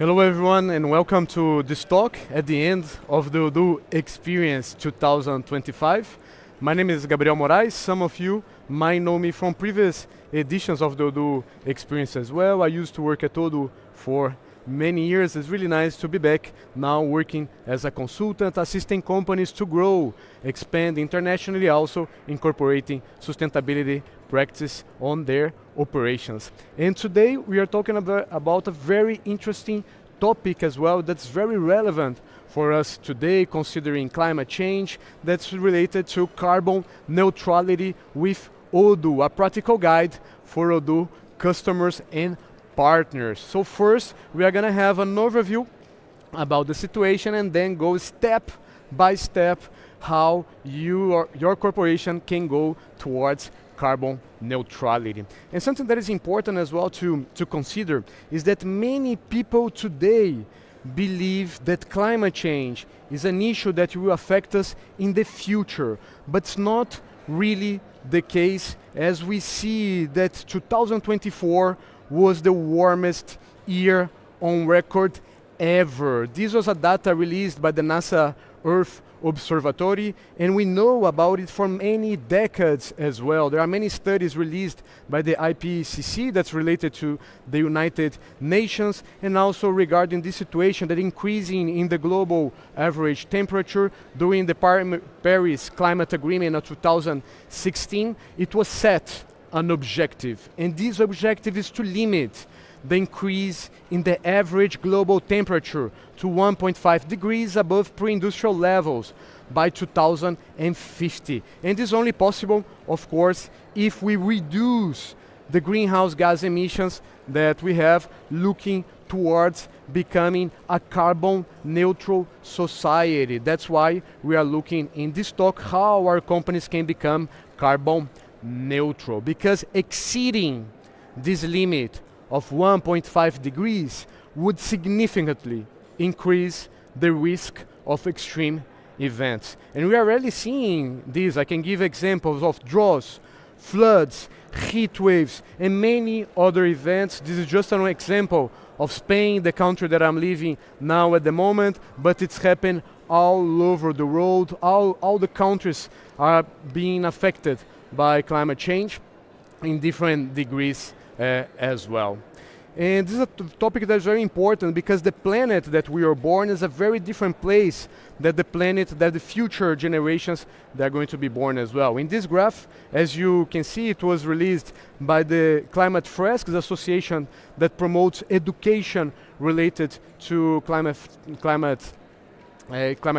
Hello everyone and welcome to this talk at the end of the Odoo Experience 2025. My name is Gabriel Morais. Some of you might know me from previous editions of the Odoo Experience as well. I used to work at Odoo for many years. It's really nice to be back now working as a consultant, assisting companies to grow, expand internationally, also incorporating sustainability practice on their operations. And today we are talking about a very interesting topic as well that's very relevant for us today, considering climate change, that's related to carbon neutrality with Odoo, a practical guide for Odoo customers and partners. So first, we are going to have an overview about the situation and then go step by step how your corporation can go towards carbon neutrality. And something that is important as well to consider is that many people today believe that climate change is an issue that will affect us in the future, but it's not really the case, as we see that 2024 was the warmest year on record ever. This was a data released by the NASA Earth Observatory, and we know about it for many decades as well. There are many studies released by the IPCC that's related to the United Nations, and also regarding this situation that increasing in the global average temperature during the Paris Climate Agreement of 2016, it was set an objective, and this objective is to limit the increase in the average global temperature to 1.5 degrees above pre-industrial levels by 2050. And this is only possible, of course, if we reduce the greenhouse gas emissions that we have, looking towards becoming a carbon neutral society. That's why we are looking in this talk how our companies can become carbon neutral, because exceeding this limit of 1.5 degrees would significantly increase the risk of extreme events. And we are already seeing this. I can give examples of droughts, floods, heat waves, and many other events. This is just an example of Spain, the country that I'm living now at the moment, but it's happened all over the world. All the countries are being affected by climate change in different degrees as well. And this is a topic that is very important because the planet that we are born is a very different place than the planet that the future generations that are going to be born as well. In this graph, as you can see, it was released by the Climate Fresks Association that promotes education related to climate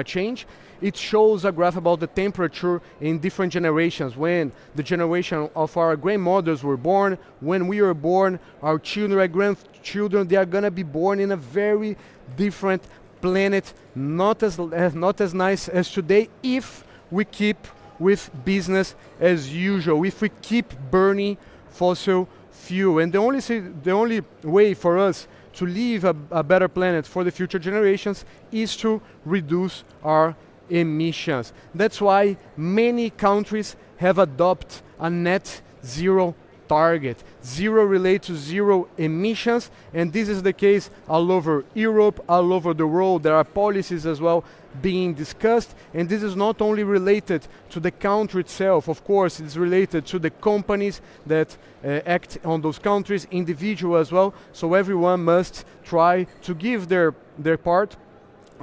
change. It shows a graph about the temperature in different generations. When the generation of our grandmothers were born, when we were born, our children, our grandchildren, they are gonna be born in a very different planet, not as nice as today, if we keep with business as usual, if we keep burning fossil fuel. And the only way for us to leave a better planet for the future generations is to reduce our emissions. That's why many countries have adopted a net zero target. Zero related to zero emissions, and this is the case all over Europe, all over the world. There are policies as well being discussed, and this is not only related to the country itself. Of course, it's related to the companies that act on those countries, individual as well. So everyone must try to give their part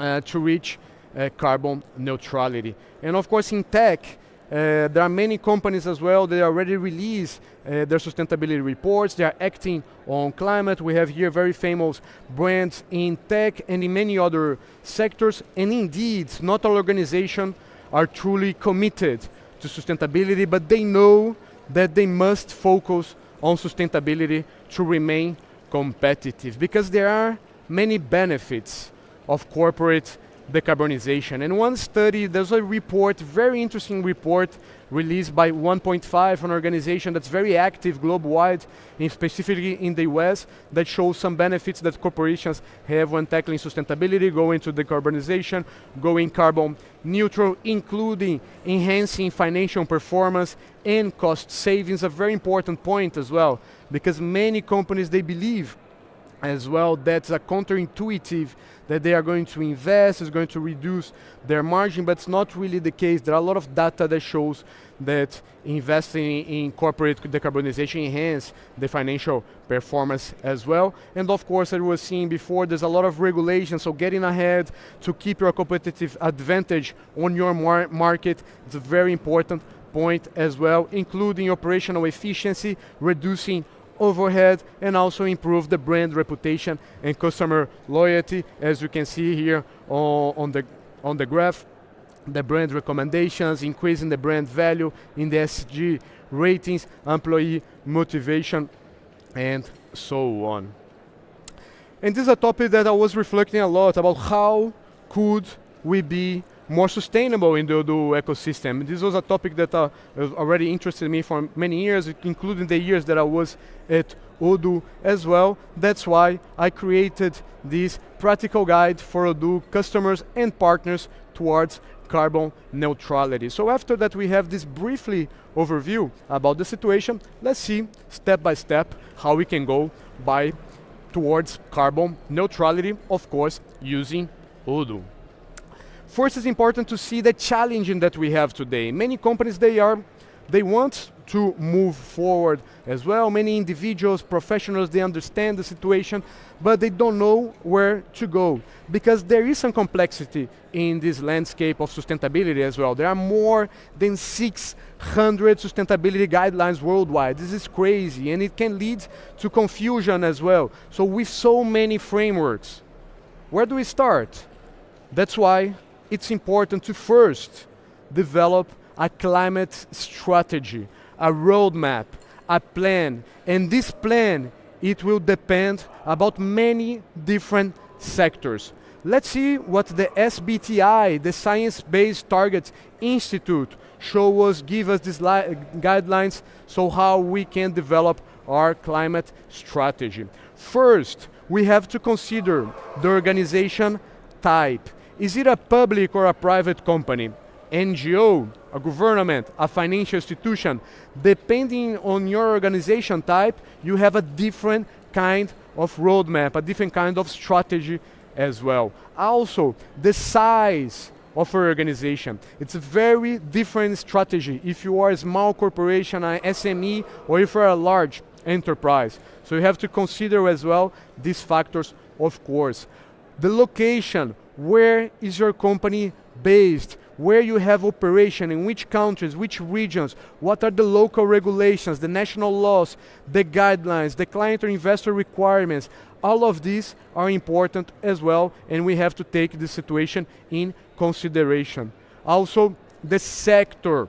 to reach carbon neutrality. And of course, in tech, there are many companies as well that already release their sustainability reports. They are acting on climate. We have here very famous brands in tech and in many other sectors. And indeed, not all organizations are truly committed to sustainability, but they know that they must focus on sustainability to remain competitive, because there are many benefits of corporate decarbonization. And one study, there's a report, very interesting report, released by 1.5, an organization that's very active globe-wide, and specifically in the US, that shows some benefits that corporations have when tackling sustainability, going to decarbonization, going carbon neutral, including enhancing financial performance and cost savings. A very important point as well, because many companies, they believe as well that's a counterintuitive, that they are going to invest, is going to reduce their margin, but it's not really the case. There are a lot of data that shows that investing in corporate decarbonization enhance the financial performance as well. And of course, as we were seeing before, there's a lot of regulations, so getting ahead to keep your competitive advantage on your market is a very important point as well, including operational efficiency, reducing overhead, and also improve the brand reputation and customer loyalty, as you can see here on the graph. The brand recommendations, increasing the brand value in the SG ratings, employee motivation, and so on. And this is a topic that I was reflecting a lot about: how could we be more sustainable in the Odoo ecosystem? This was a topic that already interested me for many years, including the years that I was at Odoo as well. That's why I created this practical guide for Odoo customers and partners towards carbon neutrality. So after that we have this briefly overview about the situation, let's see step by step how we can go towards carbon neutrality, of course, using Odoo. First, it's important to see the challenge that we have today. Many companies, they want to move forward as well. Many individuals, professionals, they understand the situation, but they don't know where to go, because there is some complexity in this landscape of sustainability as well. There are more than 600 sustainability guidelines worldwide. This is crazy, and it can lead to confusion as well. So with so many frameworks, where do we start? That's why it's important to first develop a climate strategy, a roadmap, a plan. And this plan, it will depend about many different sectors. Let's see what the SBTI, the Science Based Targets Institute, give us these guidelines, so how we can develop our climate strategy. First, we have to consider the organization type. Is it a public or a private company? NGO, a government, a financial institution? Depending on your organization type, you have a different kind of roadmap, a different kind of strategy as well. Also, the size of your organization. It's a very different strategy if you are a small corporation, an SME, or if you're a large enterprise. So you have to consider as well these factors, of course. The location. Where is your company based? Where you have operation, in which countries, which regions, what are the local regulations, the national laws, the guidelines, the client or investor requirements. All of these are important as well, and we have to take this situation in consideration. Also, the sector.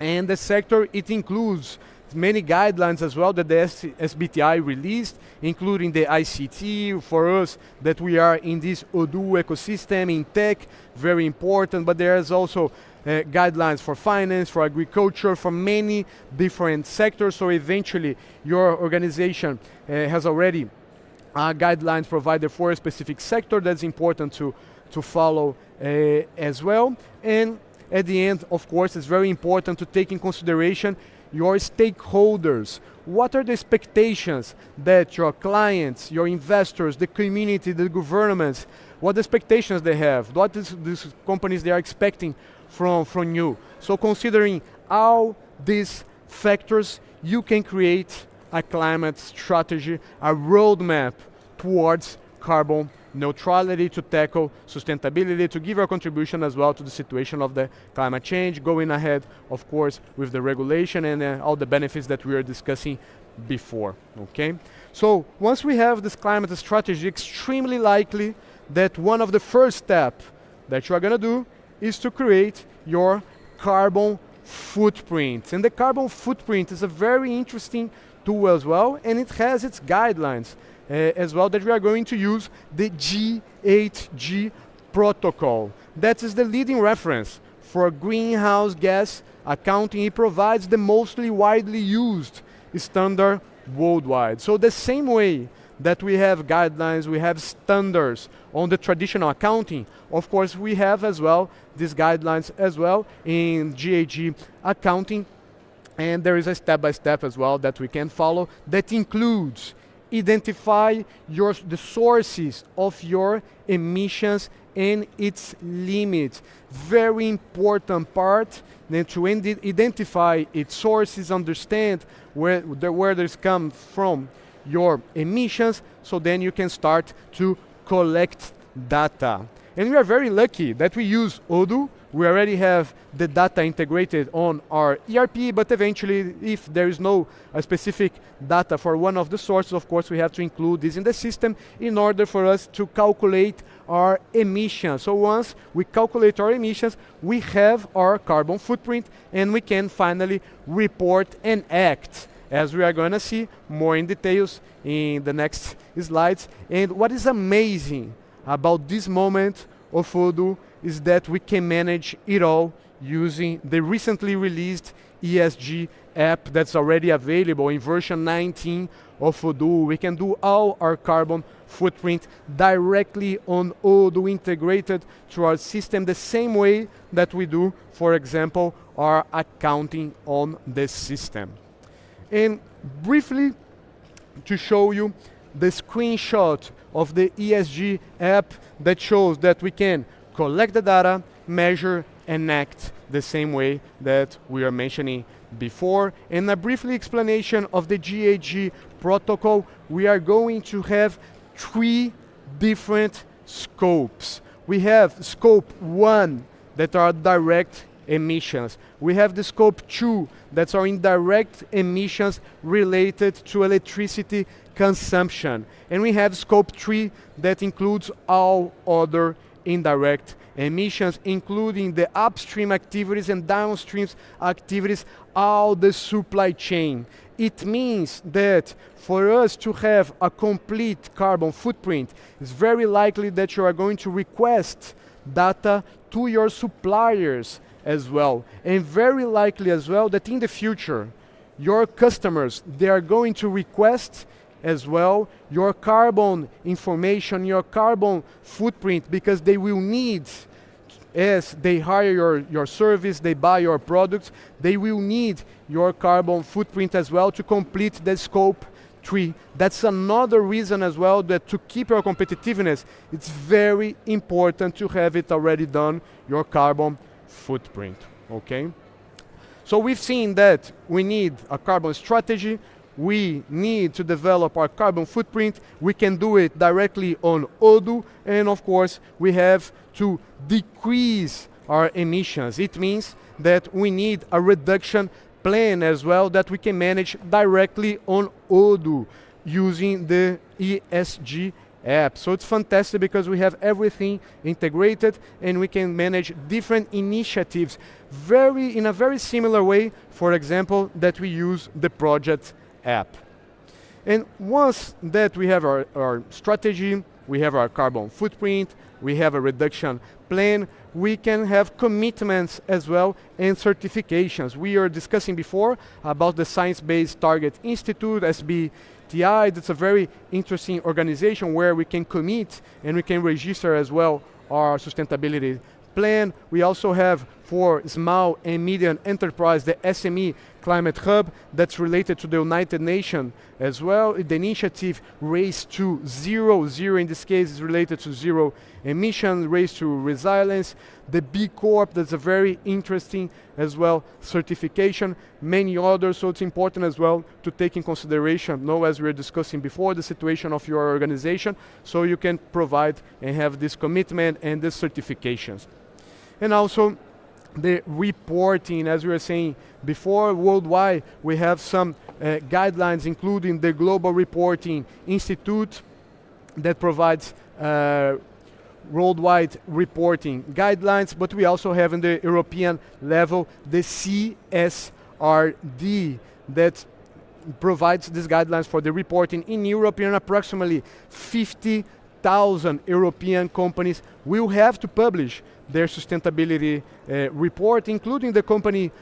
And the sector, it includes many guidelines as well that the SBTI released, including the ICT for us, that we are in this Odoo ecosystem in tech, very important, but there's also guidelines for finance, for agriculture, for many different sectors. So eventually your organization has already guidelines provided for a specific sector that's important to follow as well. And at the end, of course, it's very important to take in consideration your stakeholders. What are the expectations that your clients, your investors, the community, the governments, what expectations they have? What is these companies they are expecting from you? So considering all these factors, you can create a climate strategy, a roadmap towards carbon neutrality, to tackle sustainability, to give our contribution as well to the situation of the climate change, going ahead, of course, with the regulation and all the benefits that we were discussing before, okay? So once we have this climate strategy, extremely likely that one of the first steps that you are gonna do is to create your carbon footprint. And the carbon footprint is a very interesting tool as well, and it has its guidelines as well, that we are going to use the G8G protocol. That is the leading reference for greenhouse gas accounting. It provides the mostly widely used standard worldwide. So the same way that we have guidelines, we have standards on the traditional accounting, of course we have as well these guidelines as well in G8G accounting, and there is a step-by-step as well that we can follow that includes identify the sources of your emissions and its limits. Very important part, then to identify its sources, understand where this comes from your emissions, so then you can start to collect data. And we are very lucky that we use Odoo. We already have the data integrated on our ERP, but eventually, if there is no specific data for one of the sources, of course, we have to include this in the system in order for us to calculate our emissions. So once we calculate our emissions, we have our carbon footprint, and we can finally report and act, as we are going to see more in details in the next slides. And what is amazing about this moment of Odoo is that we can manage it all using the recently released ESG app that's already available in version 19 of Odoo. We can do all our carbon footprint directly on Odoo, integrated to our system, the same way that we do, for example, our accounting on the system. And briefly, to show you the screenshot of the ESG app that shows that we can collect the data, measure, and act the same way that we are mentioning before. And a briefly explanation of the GHG protocol, we are going to have 3 different scopes. We have scope 1 that are direct emissions. We have the scope 2 that's our indirect emissions related to electricity consumption. And we have scope 3 that includes all other indirect emissions, including the upstream activities and downstream activities, all the supply chain. It means that for us to have a complete carbon footprint, it's very likely that you are going to request data to your suppliers as well. And very likely as well that in the future, your customers, they are going to request as well your carbon information, your carbon footprint, because they will need, as they hire your service, they buy your products, they will need your carbon footprint as well to complete the scope 3. That's another reason as well that to keep your competitiveness, it's very important to have it already done, your carbon footprint, okay? So we've seen that we need a carbon strategy, we need to develop our carbon footprint, we can do it directly on Odoo, and of course we have to decrease our emissions. It means that we need a reduction plan as well that we can manage directly on Odoo using the ESG app. So it's fantastic because we have everything integrated and we can manage different initiatives in a very similar way, for example, that we use the project app. And once that we have our strategy, we have our carbon footprint, we have a reduction plan, we can have commitments as well and certifications. We are discussing before about the Science Based Target Institute, SBTI. That's a very interesting organization where we can commit and we can register as well our sustainability plan. We also have for small and medium enterprise the SME Climate Hub that's related to the United Nations as well. The initiative Race to Zero, zero in this case is related to zero emission, Race to Resilience. The B Corp, that's a very interesting as well certification, many others, so it's important as well to take in consideration, as we were discussing before, the situation of your organization, so you can provide and have this commitment and these certifications. And also the reporting, as we were saying before, worldwide we have some guidelines, including the Global Reporting Institute that provides worldwide reporting guidelines, but we also have in the European level the CSRD that provides these guidelines for the reporting. In Europe, in approximately 50,000 European companies will have to publish their sustainability report, including the company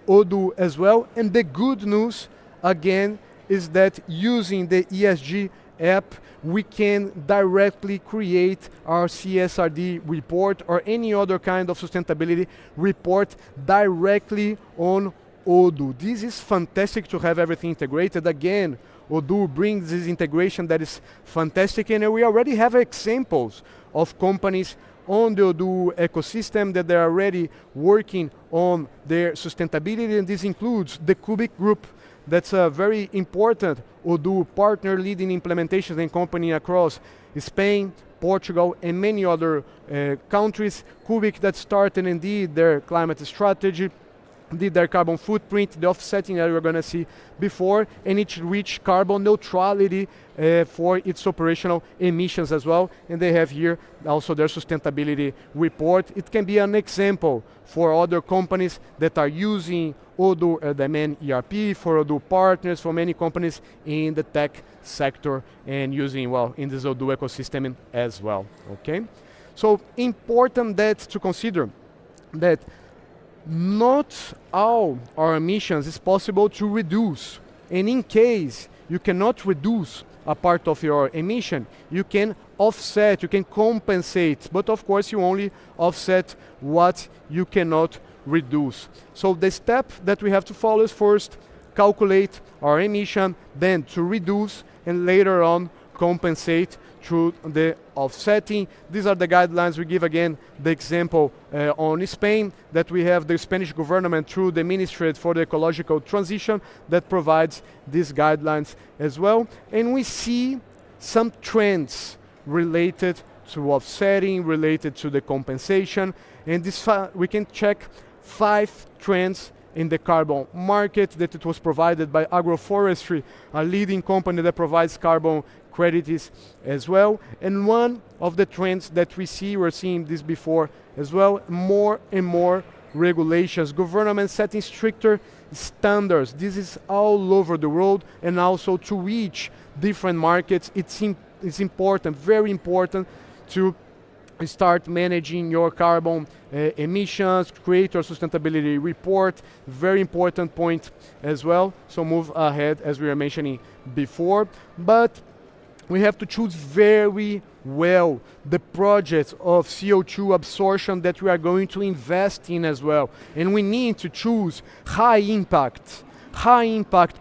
Odoo as well. And the good news, again, is that using the ESG app, we can directly create our CSRD report or any other kind of sustainability report directly on Odoo. This is fantastic to have everything integrated. Again, Odoo brings this integration that is fantastic, and we already have examples of companies on the Odoo ecosystem that they are already working on their sustainability, and this includes the Cubic Group. That's a very important Odoo partner leading implementations and company across Spain, Portugal, and many other countries. Cubic that started indeed their climate strategy, did their carbon footprint, the offsetting that we were going to see before, and it reached carbon neutrality for its operational emissions as well. And they have here also their sustainability report. It can be an example for other companies that are using Odoo, the main ERP, for Odoo partners, for many companies in the tech sector and using, well, in this Odoo ecosystem as well, okay? So important that to consider that not all our emissions is possible to reduce. And in case you cannot reduce a part of your emission, you can offset, you can compensate, but of course you only offset what you cannot reduce. So the step that we have to follow is first calculate our emission, then to reduce, and later on compensate through the offsetting. These are the guidelines we give. Again, the example on Spain, that we have the Spanish government through the Ministry for the Ecological Transition that provides these guidelines as well. And we see some trends related to offsetting, related to the compensation, and this we can check 5 trends in the carbon market that it was provided by Agroforestry, a leading company that provides carbon credits as well. And one of the trends that we see, we're seeing this before as well, more and more regulations, government setting stricter standards. This is all over the world, and also to reach different markets, it's important, very important, to start managing your carbon emissions, create your sustainability report, very important point as well. So move ahead as we were mentioning before, but we have to choose very well the projects of CO2 absorption that we are going to invest in as well. And we need to choose high impact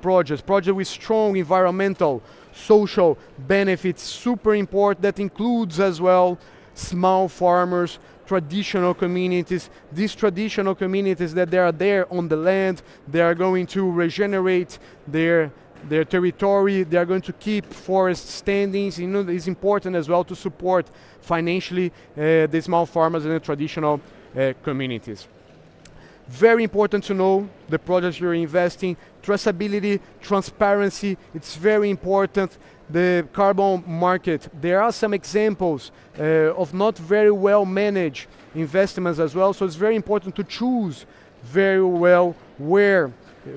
projects with strong environmental, social benefits, super important, that includes as well small farmers, traditional communities. These traditional communities that they are there on the land, they are going to regenerate their territory, they are going to keep forest standings. You know, it's important as well to support financially the small farmers and the traditional communities. Very important to know the projects you're investing, traceability, transparency, it's very important. The carbon market, there are some examples of not very well managed investments as well, so it's very important to choose very well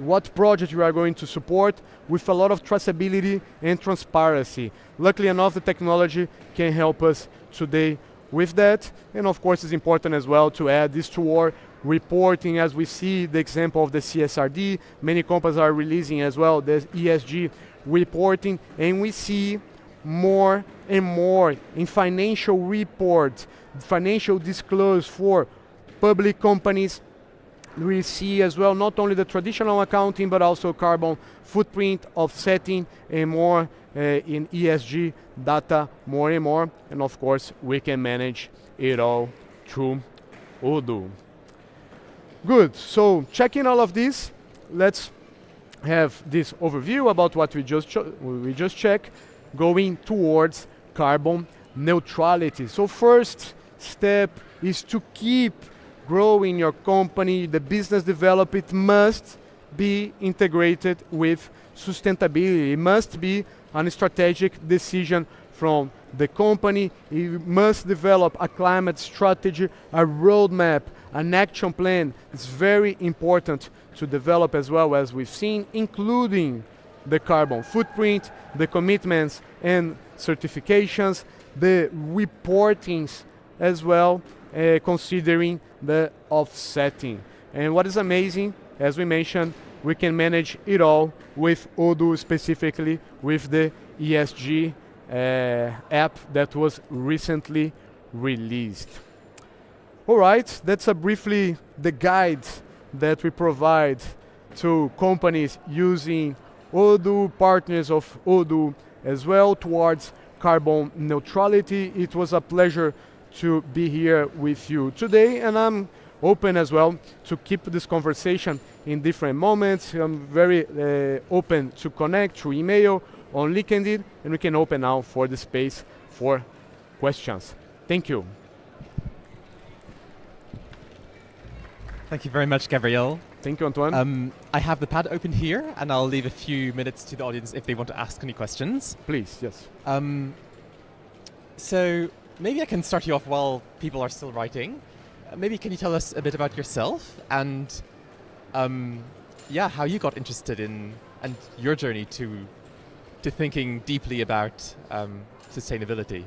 what project you are going to support with a lot of traceability and transparency. Luckily enough, the technology can help us today with that, and of course it's important as well to add this to our reporting, as we see the example of the CSRD. Many companies are releasing as well the ESG reporting, and we see more and more in financial reports, financial disclosure for public companies. We see as well not only the traditional accounting, but also carbon footprint, offsetting, and more in ESG data, more and more. And of course, we can manage it all through Odoo. Good, so checking all of this, let's have this overview about what we just checked, going towards carbon neutrality. So first step is to keep growing your company. The business development must be integrated with sustainability. It must be a strategic decision from the company. It must develop a climate strategy, a roadmap, an action plan. It's very important to develop as well, as we've seen, including the carbon footprint, the commitments and certifications, the reportings as well, considering the offsetting. And what is amazing, as we mentioned, we can manage it all with Odoo, specifically with the ESG app that was recently released. All right, that's briefly the guide that we provide to companies using Odoo, partners of Odoo as well towards carbon neutrality. It was a pleasure to be here with you today, and I'm open as well to keep this conversation in different moments. I'm very open to connect through email, on LinkedIn, and we can open now for the space for questions. Thank you. Thank you very much, Gabriel. Thank you, Antoine. I have the pad open here, and I'll leave a few minutes to the audience if they want to ask any questions. Please, yes. So maybe I can start you off while people are still writing. Maybe can you tell us a bit about yourself and how you got interested in and your journey to thinking deeply about sustainability.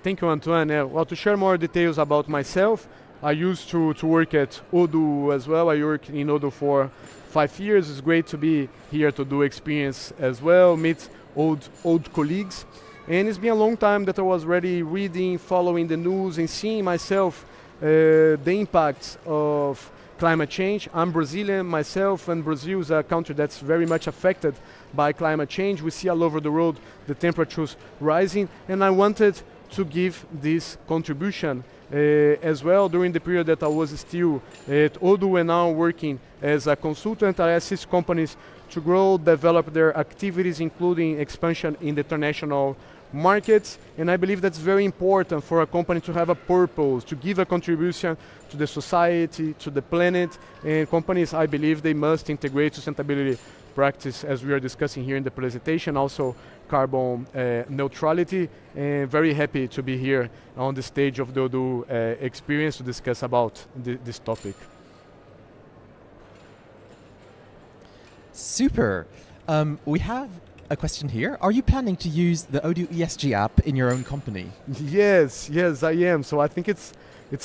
Thank you, Antoine. Well, to share more details about myself, I used to work at Odoo as well. I worked in Odoo for 5 years. It's great to be here to do experience as well, meet old colleagues. And it's been a long time that I was already reading, following the news, and seeing myself the impacts of climate change. I'm Brazilian myself, and Brazil is a country that's very much affected by climate change. We see all over the world the temperatures rising, and I wanted to give this contribution as well. During the period that I was still at Odoo and now working as a consultant, I assist companies to grow, develop their activities, including expansion in the international markets, and I believe that's very important for a company to have a purpose, to give a contribution to the society, to the planet, and companies, I believe, they must integrate sustainability practice, as we are discussing here in the presentation, also carbon neutrality, and very happy to be here on the stage of the Odoo experience to discuss about this topic. Super. We have a question here. Are you planning to use the Odoo ESG app in your own company? Yes, I am. So I think it's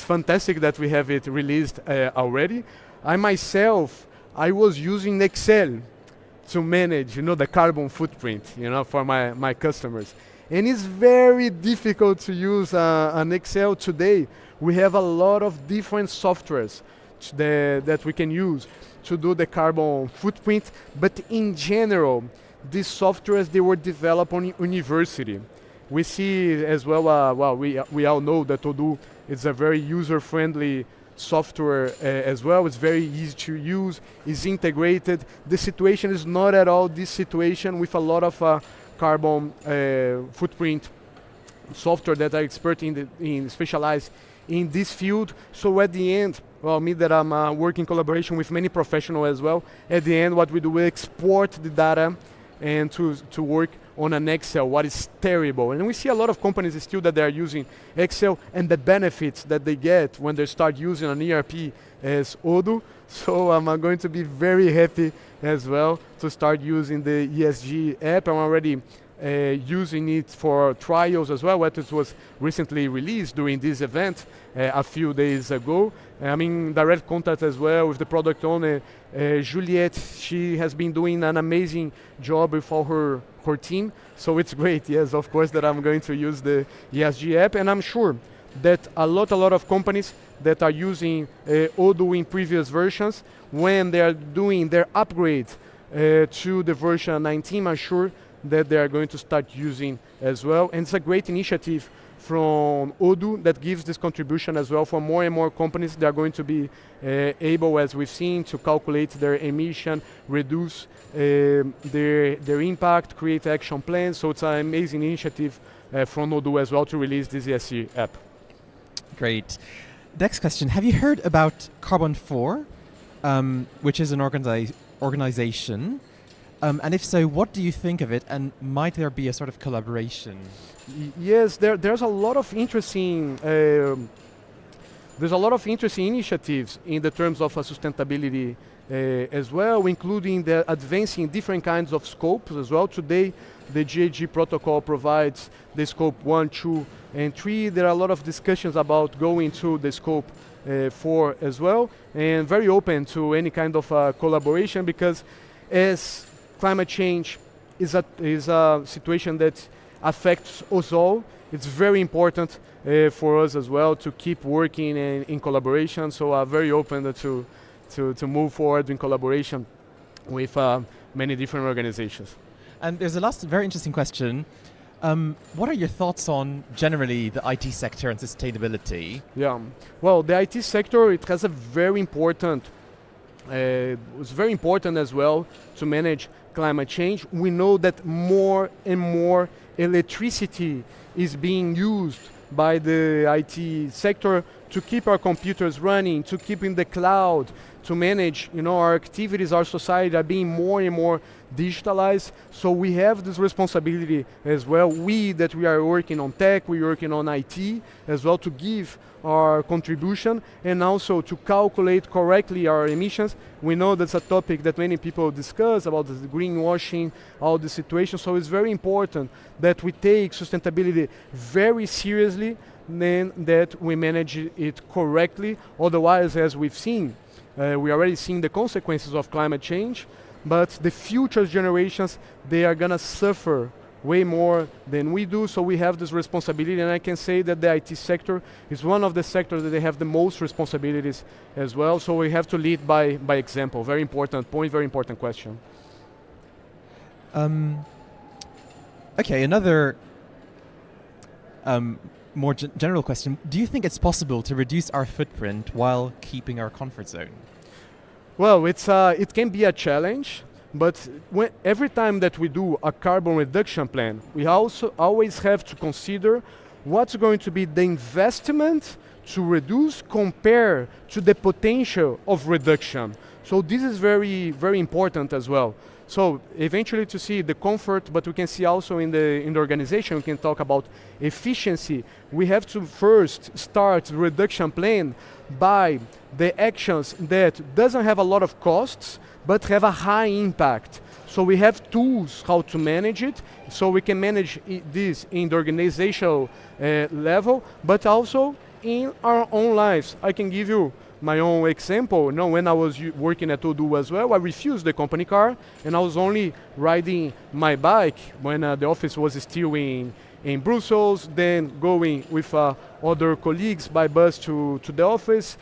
fantastic that we have it released already. I myself, I was using Excel to manage, the carbon footprint, for my customers. And it's very difficult to use an Excel today. We have a lot of different softwares that we can use to do the carbon footprint, but in general, these softwares, they were developed on university. We see as well, we all know that Odoo is a very user-friendly software as well. It's very easy to use, it's integrated. The situation is not at all this situation with a lot of carbon footprint software that are expert in specialized in this field. So at the end, me that I'm working in collaboration with many professionals as well, at the end what we do, we export the data and to work on an Excel, what is terrible. And we see a lot of companies still that they are using Excel and the benefits that they get when they start using an ERP as Odoo. So I'm going to be very happy as well to start using the ESG app. I'm already using it for trials as well, what it was recently released during this event a few days ago. I'm in direct contact as well with the product owner, Juliette. She has been doing an amazing job with all her team, so it's great, yes, of course, that I'm going to use the ESG app, and I'm sure that a lot of companies that are using Odoo in previous versions, when they are doing their upgrade to the version 19, I'm sure that they are going to start using as well. And it's a great initiative from Odoo that gives this contribution as well for more and more companies. They are going to be able, as we've seen, to calculate their emission, reduce their impact, create action plans. So it's an amazing initiative from Odoo as well to release this ESG app. Great. Next question. Have you heard about Carbon 4, which is an organization? And if so, what do you think of it, and might there be a sort of collaboration? Yes, there's a lot of interesting initiatives in the terms of sustainability as well, including the advancing different kinds of scopes as well. Today, the GHG protocol provides the scope 1, 2, and 3. There are a lot of discussions about going to the scope 4 as well, and very open to any kind of collaboration, because as climate change is a situation that affects us all, it's very important for us as well to keep working in collaboration. So I'm very open to move forward in collaboration with many different organizations. And there's a last very interesting question. What are your thoughts on generally the IT sector and sustainability? Yeah, well, the IT sector, it has a very important, it's very important as well to manage climate change. We know that more and more electricity is being used by the IT sector to keep our computers running, to keep in the cloud, to manage, our activities, our society are being more and more digitalized. So we have this responsibility as well. We are working on tech, we're working on IT as well to give our contribution and also to calculate correctly our emissions. We know that's a topic that many people discuss about the greenwashing, all the situation. So it's very important that we take sustainability very seriously, then that we manage it correctly. Otherwise, as we've seen, we already seen the consequences of climate change, but the future generations, they are gonna suffer way more than we do, so we have this responsibility, and I can say that the IT sector is one of the sectors that they have the most responsibilities as well, so we have to lead by example. Very important point, very important question. Okay, another more general question. Do you think it's possible to reduce our footprint while keeping our comfort zone? Well, it can be a challenge, but every time that we do a carbon reduction plan, we also always have to consider what's going to be the investment to reduce compared to the potential of reduction. So this is very, very important as well. So eventually to see the comfort, but we can see also in the organization, we can talk about efficiency. We have to first start the reduction plan by the actions that doesn't have a lot of costs, but have a high impact. So we have tools how to manage it, so we can manage this in the organizational level, but also in our own lives. I can give you my own example. When I was working at Odoo as well, I refused the company car, and I was only riding my bike when the office was still in Brussels, then going with other colleagues by bus to the office.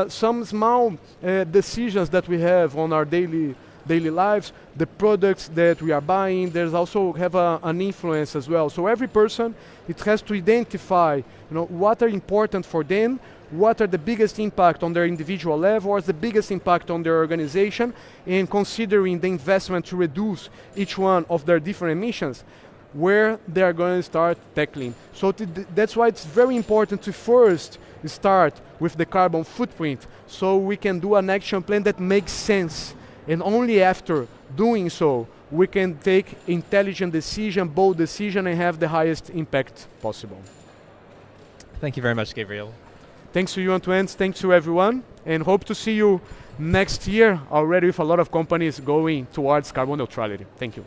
Some small decisions that we have on our daily lives, the products that we are buying, there's also have an influence as well. So every person, it has to identify, what are important for them, what are the biggest impact on their individual level, what's the biggest impact on their organization, and considering the investment to reduce each one of their different emissions, where they are going to start tackling. So that's why it's very important to first start with the carbon footprint, so we can do an action plan that makes sense. And only after doing so, we can take intelligent decision, bold decision, and have the highest impact possible. Thank you very much, Gabriel. Thanks to you, Antoine. Thanks to everyone, and hope to see you next year already with a lot of companies going towards carbon neutrality. Thank you.